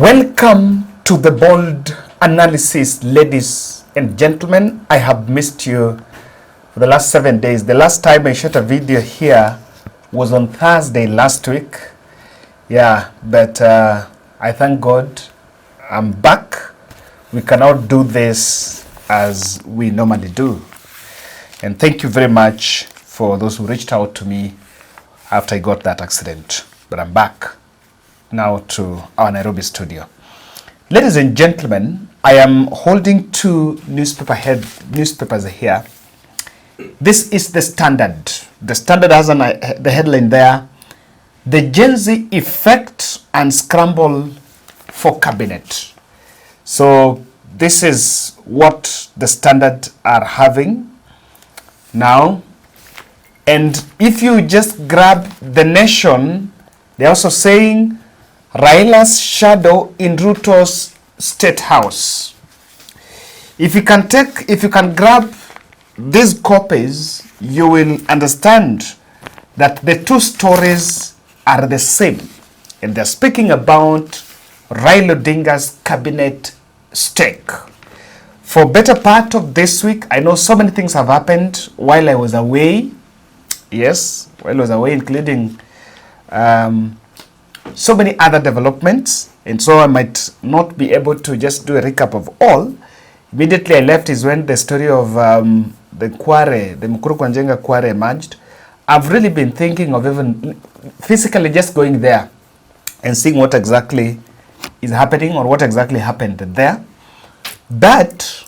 Welcome to the bold analysis, ladies and gentlemen. I have missed you for the last 7 days. The last time I shot a video here was on Thursday last week. But I thank God I'm back. We cannot do this as we normally do. And thank you very much for those who reached out to me after I got that accident. But I'm back now to our Nairobi studio. Ladies and gentlemen, I am holding two newspapers here. This is the Standard. The Standard has the headline there, "The Gen Z Effect and Scramble for Cabinet." So this is what the Standard are having now. And if you just grab the Nation, they're also saying Raila's shadow in Ruto's State House. If you can grab these copies, you will understand that the two stories are the same. And they're speaking about Raila Odinga's cabinet stake. For better part of this week, I know so many things have happened while I was away. Yes, while I was away, including so many other developments, and so I might not be able to just do a recap of all. Immediately I left is when the story of the Mukuru kwa Njenga Kware emerged. I've really been thinking of even physically just going there and seeing what exactly is happening or what exactly happened there. But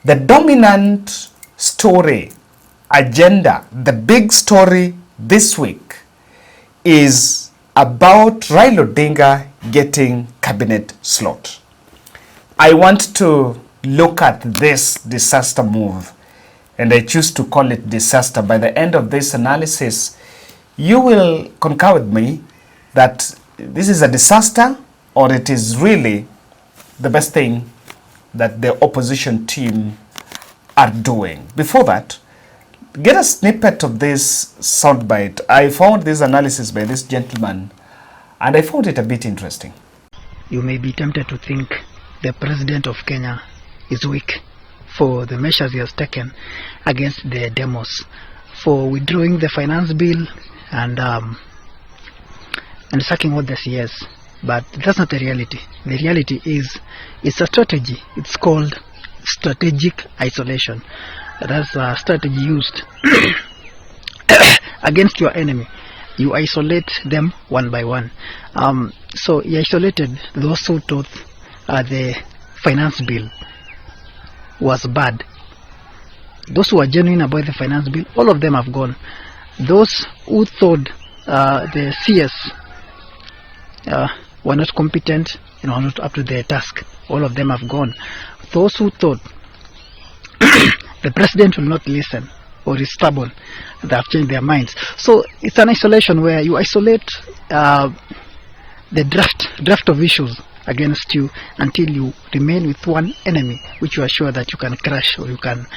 the dominant story, agenda, the big story this week is about Raila Odinga getting cabinet slot. I want to look at this disaster move, and I choose to call it disaster. By the end of this analysis, you will concur with me that this is a disaster, or it is really the best thing that the opposition team are doing. Before that, get a snippet of this soundbite. I found this analysis by this gentleman, and I found it a bit interesting. You may be tempted to think the president of Kenya is weak for the measures he has taken against the demos, for withdrawing the finance bill and sacking all the CS. But that's not the reality. The reality is it's a strategy. It's called strategic isolation. That's a strategy used against your enemy. You isolate them one by one. So he isolated those who thought the finance bill was bad. Those who are genuine about the finance bill, all of them have gone. Those who thought the CS were not competent, not up to their task, all of them have gone. Those who thought the president will not listen or is stubborn, they have changed their minds. So it's an isolation where you isolate the draft of issues against you until you remain with one enemy which you are sure that you can crush or you can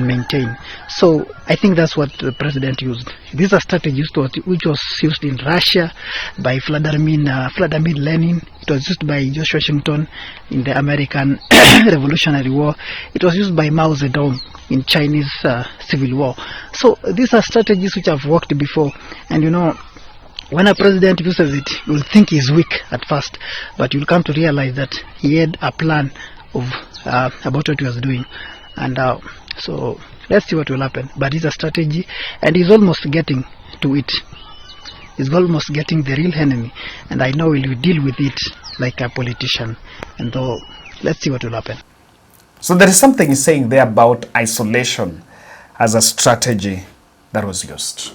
maintain. So I think that's what the president used. This is a strategy which was used in Russia by Vladimir Lenin. It was used by George Washington in the American Revolutionary War. It was used by Mao Zedong in Chinese Civil War. So these are strategies which have worked before, and when a president uses it, you'll think he's weak at first, but you'll come to realize that he had a plan of about what he was doing. And so let's see what will happen. But it's a strategy, and he's almost getting to it. He's almost getting the real enemy, and I know he will deal with it like a politician. And so let's see what will happen. So there is something he's saying there about isolation as a strategy that was used.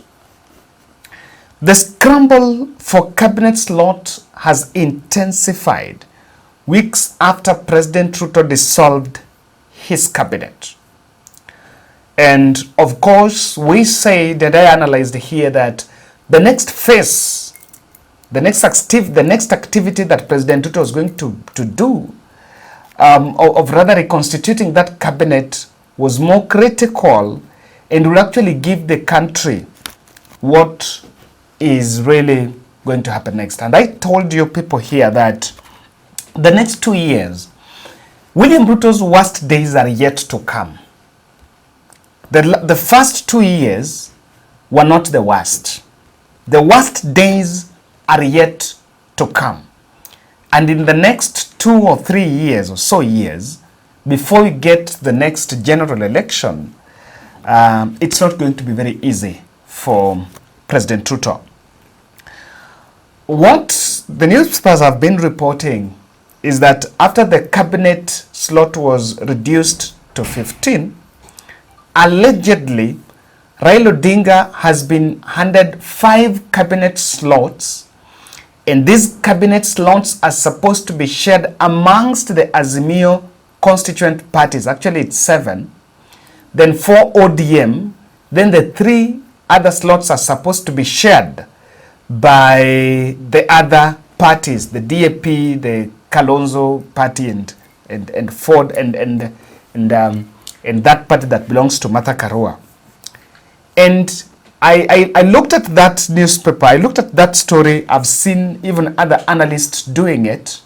The scramble for cabinet slot has intensified weeks after President Ruto dissolved his cabinet. And of course, we say that I analyzed here that the next phase, the next activity that President Ruto was going to do, of rather reconstituting that cabinet, was more critical and will actually give the country what is really going to happen next. And I told you people here that the next 2 years, William Ruto's worst days are yet to come. The first 2 years were not the worst. The worst days are yet to come. And in the next 2 or 3 years or so years, before we get the next general election, it's not going to be very easy for President Ruto. What the newspapers have been reporting is that after the cabinet slot was reduced to 15, allegedly, Raila Odinga has been handed 5 cabinet slots, and these cabinet slots are supposed to be shared amongst the Azimio constituent parties. Actually, it's 7. Then 4 ODM. Then the 3 other slots are supposed to be shared by the other parties, the DAP, the Kalonzo party, and Ford, and that party that belongs to Martha Karua. And I looked at that newspaper, I looked at that story. I've seen even other analysts doing it,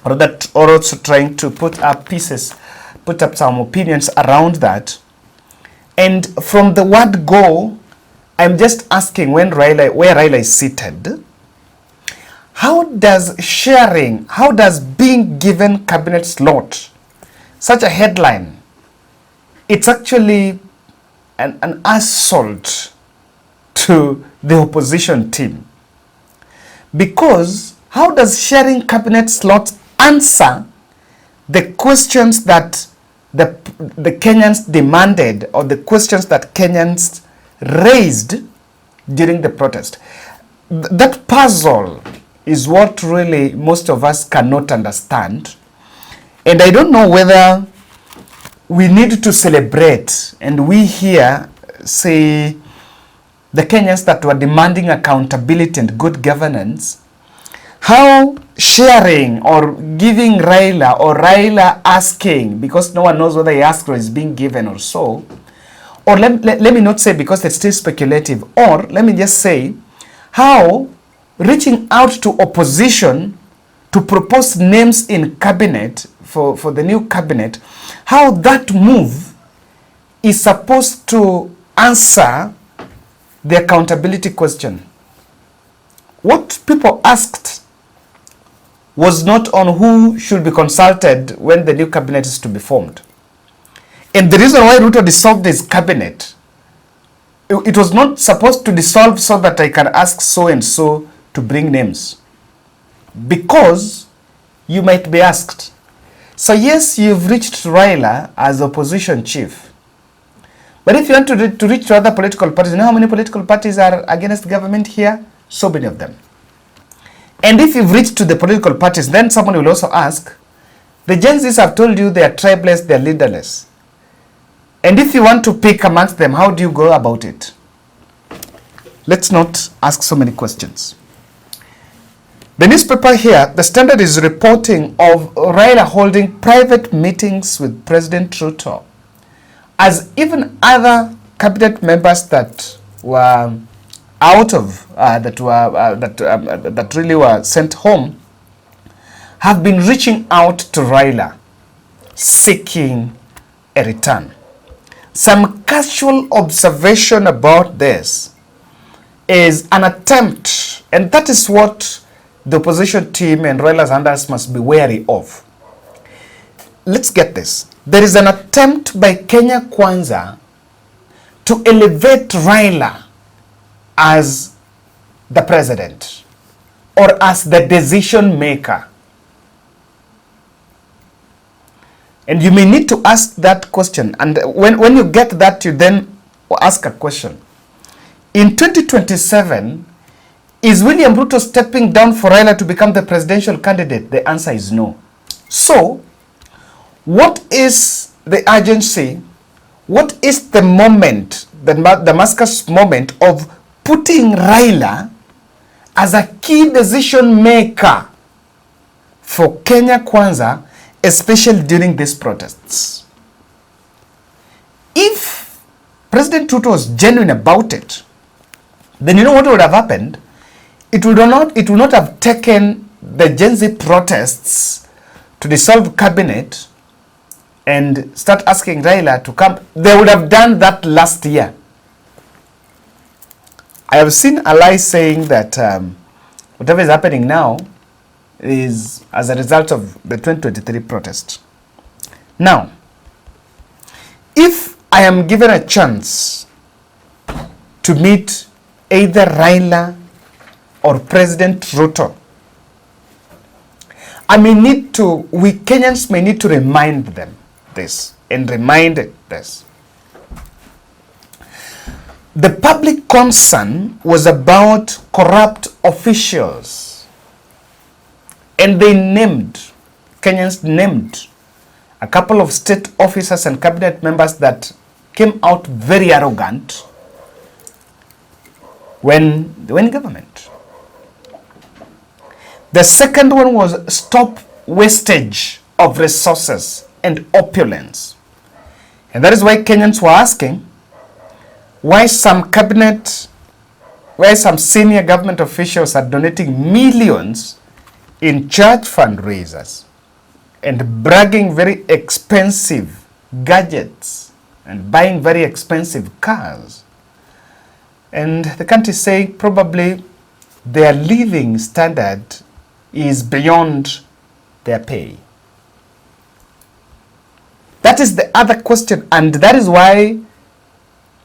or also trying to put up some opinions around that. And from the word go, I'm just asking, where Raila is seated, how does being given cabinet slot, such a headline, it's actually an assault to the opposition team? Because how does sharing cabinet slots answer the questions that the Kenyans demanded, or the questions that Kenyans raised during the protest? That puzzle is what really most of us cannot understand. And I don't know whether we need to celebrate, and we here say the Kenyans that were demanding accountability and good governance, how sharing or giving Raila, or Raila asking, because no one knows whether he asked or is being given or so, or let me not say, because it's still speculative, or let me just say how reaching out to opposition to propose names in cabinet for the new cabinet, how that move is supposed to answer the accountability question. What people asked was not on who should be consulted when the new cabinet is to be formed. And the reason why Ruto dissolved his cabinet, it was not supposed to dissolve so that I can ask so and so to bring names. Because you might be asked, so yes, you've reached Raila as opposition chief, but if you want to reach to other political parties, you know how many political parties are against government here? So many of them. And if you've reached to the political parties, then someone will also ask, the Gen Zs have told you they are tribeless, they are leaderless. And if you want to pick amongst them, how do you go about it? Let's not ask so many questions. The newspaper here, The Standard, is reporting of Raila holding private meetings with President Ruto, as even other cabinet members that were out of that really were sent home have been reaching out to Raila, seeking a return. Some casual observation about this is an attempt, and that is what the opposition team and Raila's handlers must be wary of. Let's get this. There is an attempt by Kenya Kwanza to elevate Raila as the president, or as the decision maker. And you may need to ask that question. And when you get that, you then ask a question. In 2027, is William Ruto stepping down for Raila to become the presidential candidate? The answer is no. So, what is the urgency? What is the moment, the Damascus moment of putting Raila as a key decision maker for Kenya Kwanza, especially during these protests? If President Ruto was genuine about it, then you know what would have happened? It would not have taken the Gen Z protests to dissolve cabinet and start asking Raila to come, they would have done that last year. I have seen a lie saying that whatever is happening now is as a result of the 2023 protest. Now, if I am given a chance to meet either Raila or President Ruto, we Kenyans may need to remind them this and remind this. The public concern was about corrupt officials, and Kenyans named a couple of state officers and cabinet members that came out very arrogant when they were in government. The second one was stop wastage of resources and opulence. And that is why Kenyans were asking why some senior government officials are donating millions in church fundraisers and bragging very expensive gadgets and buying very expensive cars. And the country is saying probably their living standard is beyond their pay. That is the other question, and that is why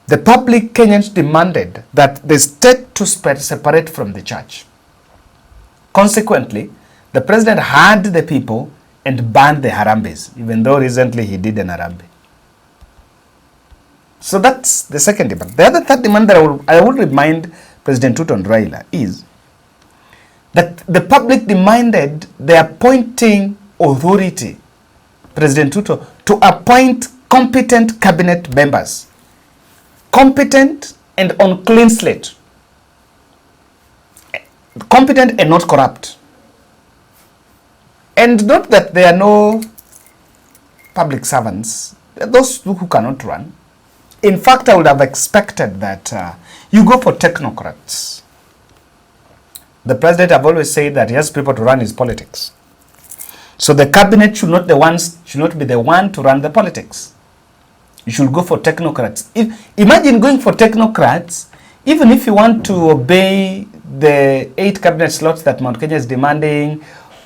the public Kenyans demanded that the state to separate from the church. Consequently, the president had the people and banned the Harambes, even though recently he did an Harambe. So that's the second demand. The other third demand that I will remind President Ruto and Raila is that the public demanded the appointing authority, President Ruto, to appoint competent cabinet members. Competent and on clean slate. Competent and not corrupt. And not that there are no public servants, those who cannot run. In fact, I would have expected that you go for technocrats. The president have always said that he has people to run his politics. So the cabinet should not be the one to run the politics. You should go for technocrats. Imagine going for technocrats, even if you want to obey the 8 cabinet slots that Mount Kenya is demanding,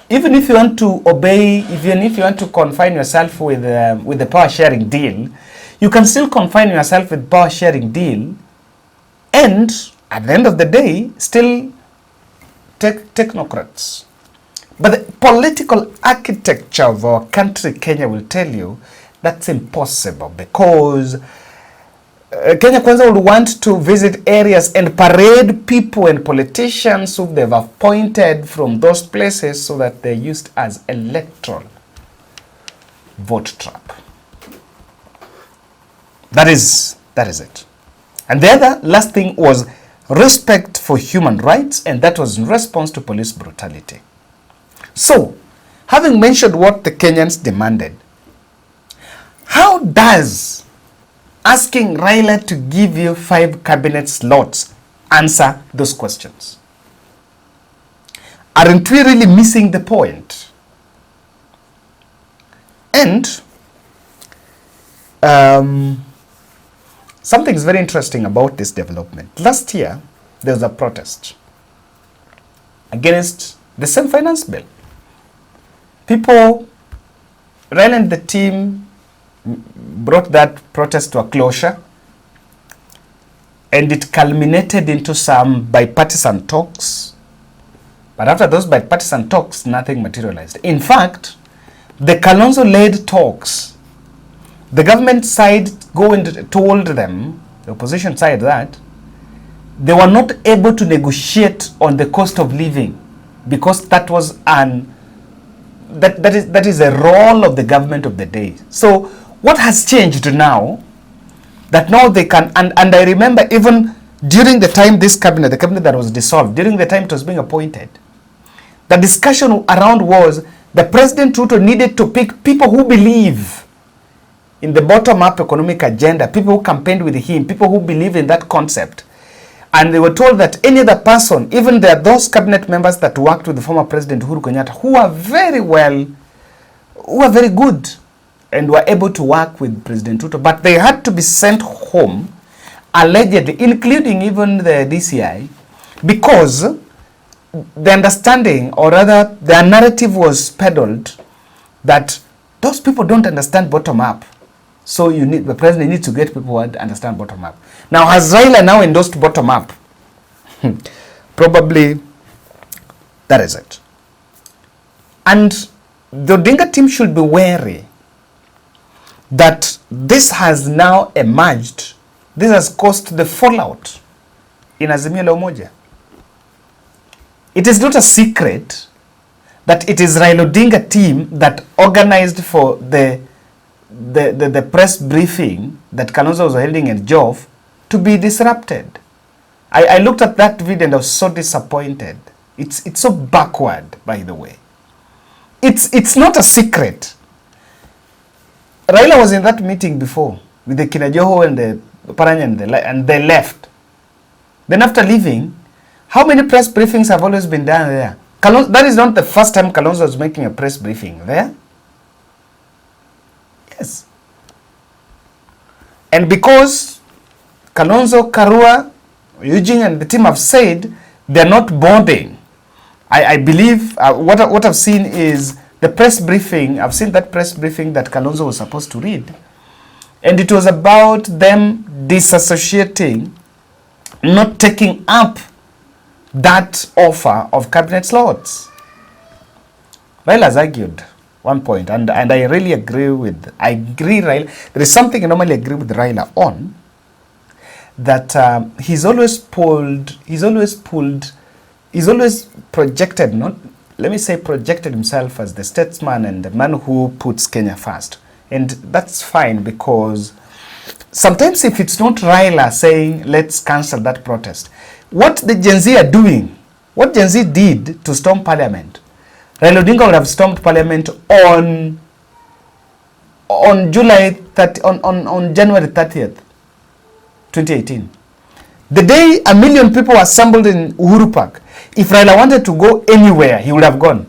even if you want to obey, even if you want to confine yourself with the power sharing deal, you can still confine yourself with power sharing deal, and at the end of the day, still technocrats. But the political architecture of our country, Kenya, will tell you that's impossible, because Kenya Kwanza would want to visit areas and parade people and politicians who they've appointed from those places so that they're used as electoral vote trap. That is it. And the other last thing was respect for human rights, and that was in response to police brutality. So, having mentioned what the Kenyans demanded, how does asking Raila to give you 5 cabinet slots answer those questions? Aren't we really missing the point? And something is very interesting about this development. Last year, there was a protest against the same finance bill. Raila and the team brought that protest to a closure, and it culminated into some bipartisan talks. But after those bipartisan talks, nothing materialized. In fact, the Kalonzo-led talks, the government side told them, the opposition side, that they were not able to negotiate on the cost of living because that was that is a role of the government of the day. So what has changed now? That now they can, and I remember even during the time the cabinet that was dissolved, during the time it was being appointed, the discussion around was the President Ruto needed to pick people who believe in the bottom-up economic agenda, people who campaigned with him, people who believe in that concept. And they were told that any other person, even there are those cabinet members that worked with the former President Uhuru Kenyatta, who are very well, who are very good, and were able to work with President Ruto, but they had to be sent home, allegedly, including even the DCI, because the understanding, or rather their narrative was peddled that those people don't understand bottom up. So the president needs to get people who understand bottom up. Now, has Raila now endorsed bottom up? Probably that is it. And the Odinga team should be wary that this has now emerged. This has caused the fallout in Azimio la Umoja. It is not a secret that it is Raila Odinga team that organized for the press briefing that Kalonzo was holding in Jove to be disrupted. I looked at that video and I was so disappointed. It's so backward, by the way. It's not a secret. Raila was in that meeting before with the Kinajoho and the Paranya and they left. Then after leaving, how many press briefings have always been done there? That is not the first time Kalonzo was making a press briefing there. Yes. And because Kalonzo, Karua, Eugene and the team have said they're not boarding, I believe what I've seen is the press briefing. I've seen that press briefing that Kalonzo was supposed to read. And it was about them disassociating, not taking up that offer of cabinet slots. Raila has argued one point, and I really agree Raila. There is something I normally agree with Raila on, that he's always projected, projected himself as the statesman and the man who puts Kenya first. And that's fine, because sometimes if it's not Raila saying, let's cancel that protest, what the Gen Z are doing, what Gen Z did to storm parliament, Raila Odinga would have stormed parliament on January 30th, 2018. The day 1 million people assembled in Uhuru Park, if Raila wanted to go anywhere, he would have gone.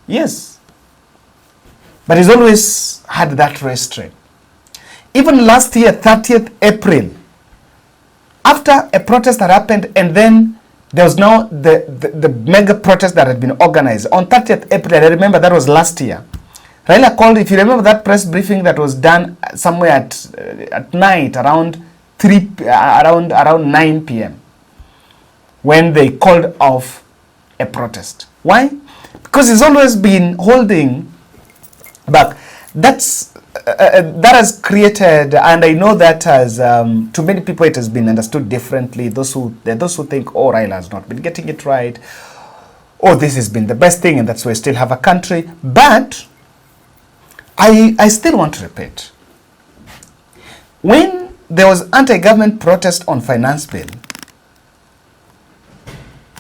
Yes. But he's always had that restraint. Even last year, 30th April, after a protest that happened, and then there was now the mega protest that had been organized on 30th April. I remember that was last year. Raila called, if you remember that press briefing that was done somewhere at night around 9 p.m. when they called off a protest. Why? Because he's always been holding back. That has created, and I know that has to many people it has been understood differently. There are those who think, oh, Raila has not been getting it right, oh, this has been the best thing, and that's why we still have a country. But I still want to repeat, when there was anti-government protest on finance bill,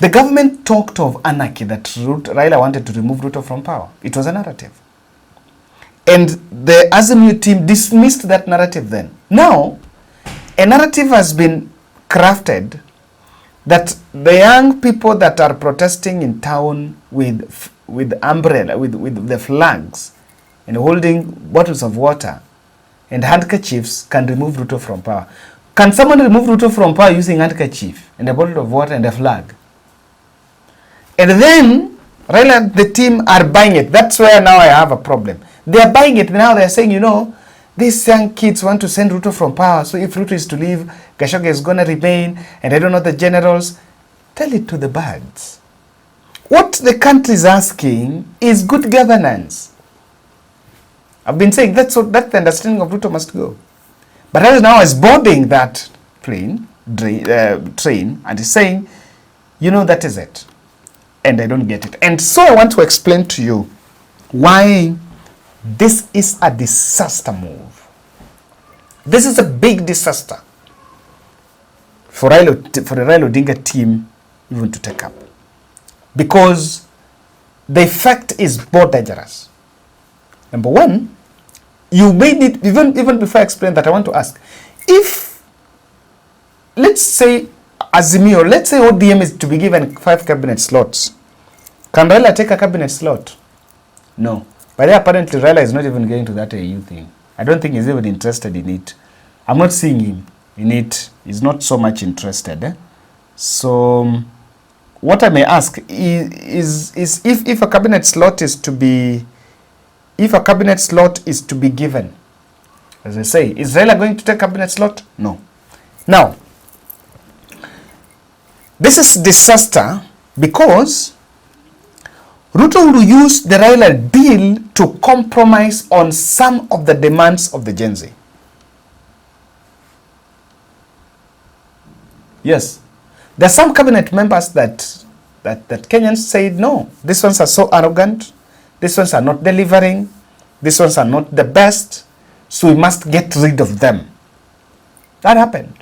the government talked of anarchy, that Raila wanted to remove Ruto from power. It was a narrative. And the Azimio team dismissed that narrative then. Now, a narrative has been crafted that the young people that are protesting in town with umbrella, with the flags, and holding bottles of water and handkerchiefs can remove Ruto from power. Can someone remove Ruto from power using handkerchief and a bottle of water and a flag? And then Raila and the team are buying it. That's where now I have a problem. They are buying it. Now they are saying, these young kids want to send Ruto from power. So if Ruto is to leave, Gashoge is going to remain. And I don't know the generals. Tell it to the birds. What the country is asking is good governance. I've been saying that's the understanding of Ruto must go. But Raila now is boarding that train and is saying, that is it. And I don't get it. And so I want to explain to you why this is a disaster move. This is a big disaster for the Raila Odinga team even to take up. Because the effect is more dangerous. Number one, you may need, even before I explain that, I want to ask, if let's say Azimio, let's say ODM is to be given 5 cabinet slots. Can Raila take a cabinet slot? No. But apparently Raila is not even going to that AU thing. I don't think he's even interested in it. I'm not seeing him in it. He's not so much interested. So what I may ask is if a cabinet slot is to be given, as I say, is Raila going to take a cabinet slot? No. Now, this is disaster because Ruto will use the Raila deal to compromise on some of the demands of the Gen Z. Yes, there are some cabinet members that Kenyans said, no, these ones are so arrogant, these ones are not delivering, these ones are not the best, so we must get rid of them. That happened.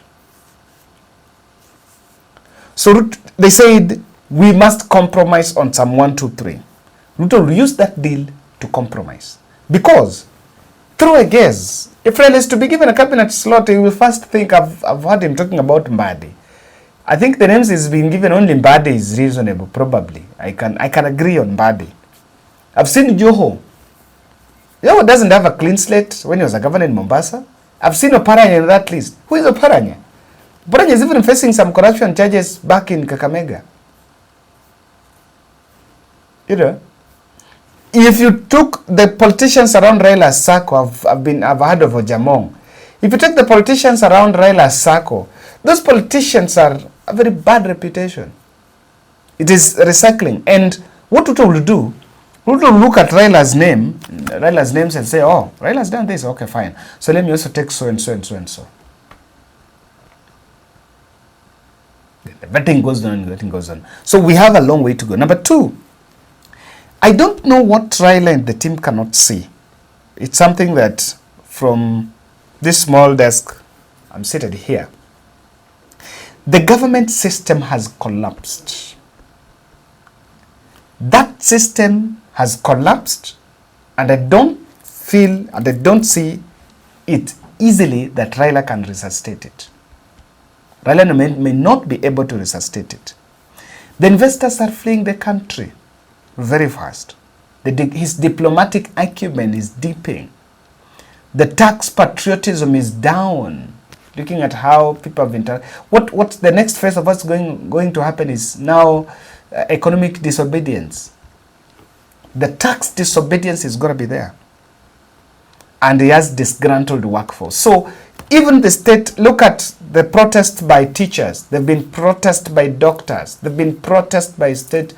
So they said, we must compromise on some 1, 2, 3. Ruto will use that deal to compromise. Because, through a guess, if Raila is to be given a cabinet slot, he will first think, I've heard him talking about Mbadi. I think the names he's been given, only Mbadi is reasonable, probably. I can agree on Mbadi. I've seen Joho. Joho doesn't have a clean slate when he was a governor in Mombasa. I've seen Oparanya in that list. Who is Oparanya? Oparanya is even facing some corruption charges back in Kakamega. You know, if you took the politicians around Raila's circle, I've heard of Ojamong. If you take the politicians around Raila's circle, those politicians are a very bad reputation. It is recycling. And what Ruto will do, Ruto will look at Raila's names and say, oh, Raila's done this, okay, fine. So let me also take so and so and so and so. The vetting goes on, the vetting goes on. So we have a long way to go. Number 2, I don't know what Raila and the team cannot see. It's something that from this small desk, I'm seated here. The government system has collapsed. That system has collapsed, and I don't feel and I don't see it easily that Raila can resuscitate it. Raila may not be able to resuscitate it. The investors are fleeing the country very fast. His diplomatic acumen is dipping. The tax patriotism is down. Looking at how people have been... What's the next phase of what's going to happen is now economic disobedience. The tax disobedience is going to be there. And he has disgruntled workforce. So even the state, look at the protest by teachers. They've been protest by doctors. They've been protest by state,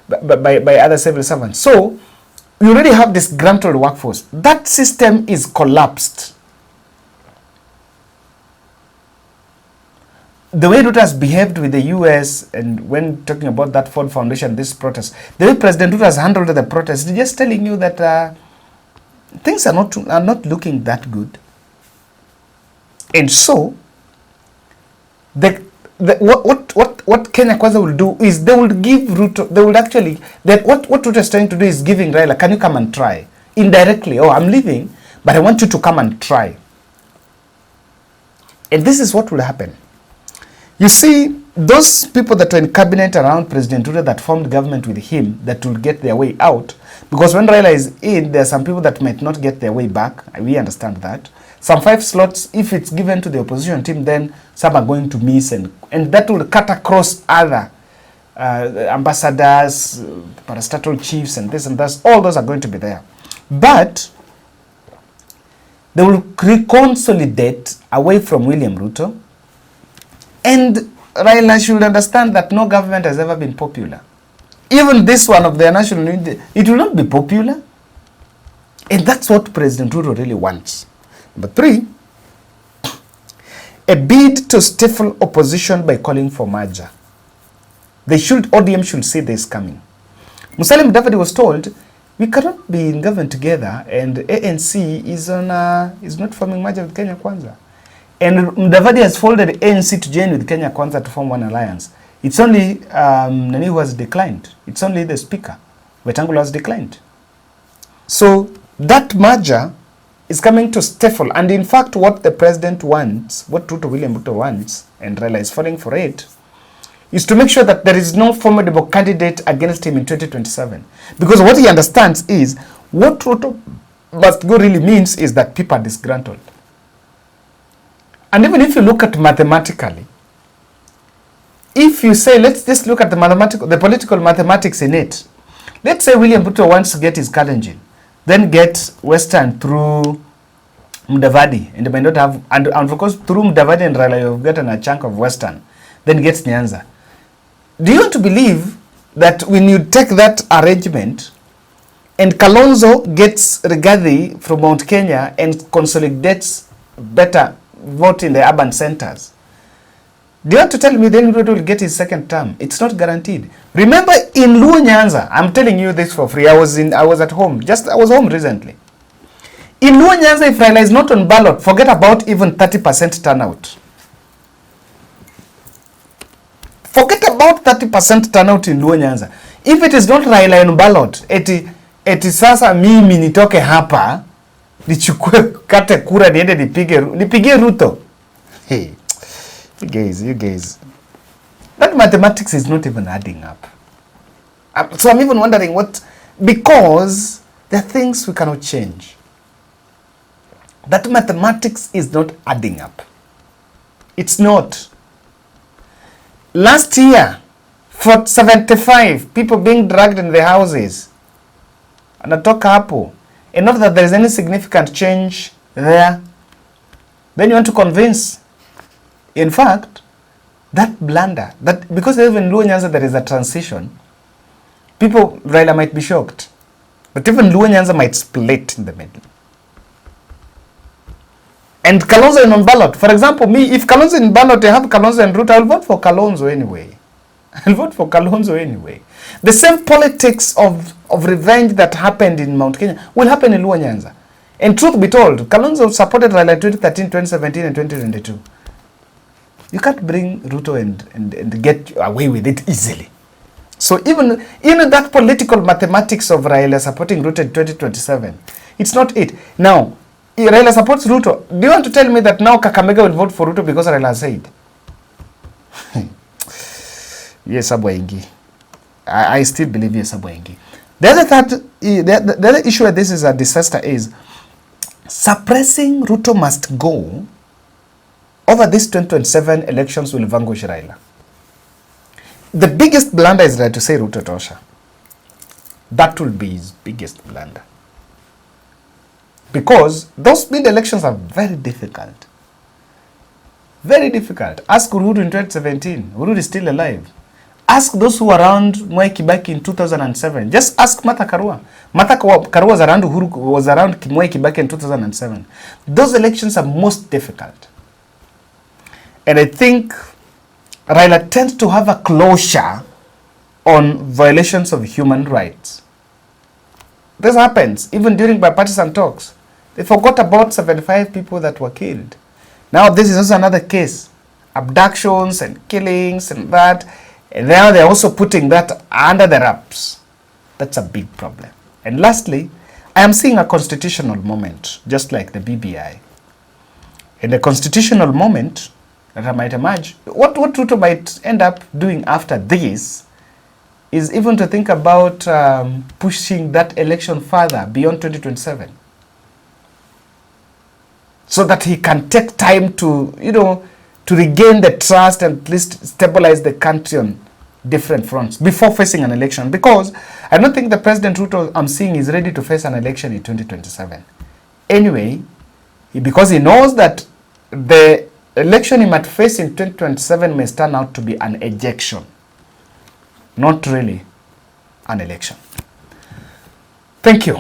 by other civil servants. So you already have this disgruntled workforce. That system is collapsed. The way Ruto has behaved with the US, and when talking about that Ford Foundation, this protest, the way President Ruto has handled the protest, is just telling you that things are not looking that good. And so, what Kenya Kwanza will do is they will give Ruto, what Ruto is trying to do is giving Raila, can you come and try? Indirectly, oh, I'm leaving, but I want you to come and try. And this is what will happen. You see, those people that were in cabinet around President Ruto that formed government with him that will get their way out, because when Raila is in, there are some people that might not get their way back. We understand that. Some 5 slots, if it's given to the opposition team, then some are going to miss, and that will cut across other ambassadors, parastatal chiefs, and this and that. All those are going to be there. But they will reconsolidate away from William Ruto. And Raila should understand that no government has ever been popular. Even this one of the national unity, it will not be popular. And that's what President Ruto really wants. Number 3, a bid to stifle opposition by calling for merger. ODM should see this coming. Musalia Mudavadi was told, we cannot be in government together, and ANC is not forming merger with Kenya Kwanza. And Mudavadi has folded ANC to join with Kenya Kwanza to form one alliance. It's only Nani who has declined. It's only the speaker, Wetangula, has declined. So that merger is coming to stifle. And in fact, what the president wants, what William Ruto wants, and Raila is falling for it, is to make sure that there is no formidable candidate against him in 2027. Because what he understands is, what Ruto must go really means is that people are disgruntled. And even if you look at mathematically, if you say, let's just look at the political mathematics in it. Let's say William Ruto wants to get his Kalenjin, then get Western through Mudavadi, and they might not have, and of course through Mudavadi and Raila you've gotten a chunk of Western, then gets Nyanza. Do you want to believe that when you take that arrangement and Kalonzo gets Rigathi from Mount Kenya and consolidates better vote in the urban centers, do you want to tell me then Ruto will get his second term? It's not guaranteed. Remember in Luo Nyanza, I'm telling you this for free, I was at home, I was home recently. In Luo Nyanza, if Raila is not on ballot, forget about even 30% turnout. Forget about 30% turnout in Luo Nyanza. If it is not Raila on ballot, eti sasa mimi nitoke hapa, nichukue kate kura niende nipige Ruto. Hey, you guys. That mathematics is not even adding up. So I'm even wondering because there are things we cannot change. That mathematics is not adding up. It's not. Last year, for 75 people being dragged in their houses, anatoka hapo, enough that there is any significant change there, then you want to convince. In fact, that blunder, that because even in Luo Nyanza there is a transition, people, Raila might be shocked, but even Luo Nyanza might split in the middle. And Kalonzo is on ballot. For example, me, if Kalonzo is in ballot, I have Kalonzo and Ruto, I'll vote for Kalonzo anyway. I'll vote for Kalonzo anyway. The same politics of revenge that happened in Mount Kenya will happen in Luo Nyanza. And truth be told, Kalonzo supported Raila in 2013, 2017, and 2022. You can't bring Ruto and get away with it easily. So even that political mathematics of Raila supporting Ruto in 2027, it's not it. Now, Raila supports Ruto. Do you want to tell me that now Kakamega will vote for Ruto because Raila said? Yes, Abwaingi. I still believe yes, Abwaingi. The other issue with this is a disaster is suppressing Ruto must go over these 2027 elections will vanquish Raila. The biggest blunder is right to say Ruto Tosha. That will be his biggest blunder. Because those mid-elections are very difficult. Very difficult. Ask Uhuru in 2017. Uhuru is still alive. Ask those who were around Mwai Kibaki in 2007. Just ask Martha Karua. Martha Karua was around Uhuru, was around Mwai Kibaki in 2007. Those elections are most difficult. And I think Raila tends to have a closure on violations of human rights. This happens even during bipartisan talks. They forgot about 75 people that were killed. Now this is also another case. Abductions and killings and that. And now they're also putting that under the wraps. That's a big problem. And lastly, I am seeing a constitutional moment, just like the BBI. In the constitutional moment that I might emerge, what Ruto might end up doing after this is even to think about pushing that election further beyond 2027. So that he can take time to, to regain the trust and at least stabilize the country on different fronts before facing an election. Because I don't think the President Ruto I'm seeing is ready to face an election in 2027. Anyway, because he knows that the election he might face in 2027 may turn out to be an ejection, not really an election. Thank you.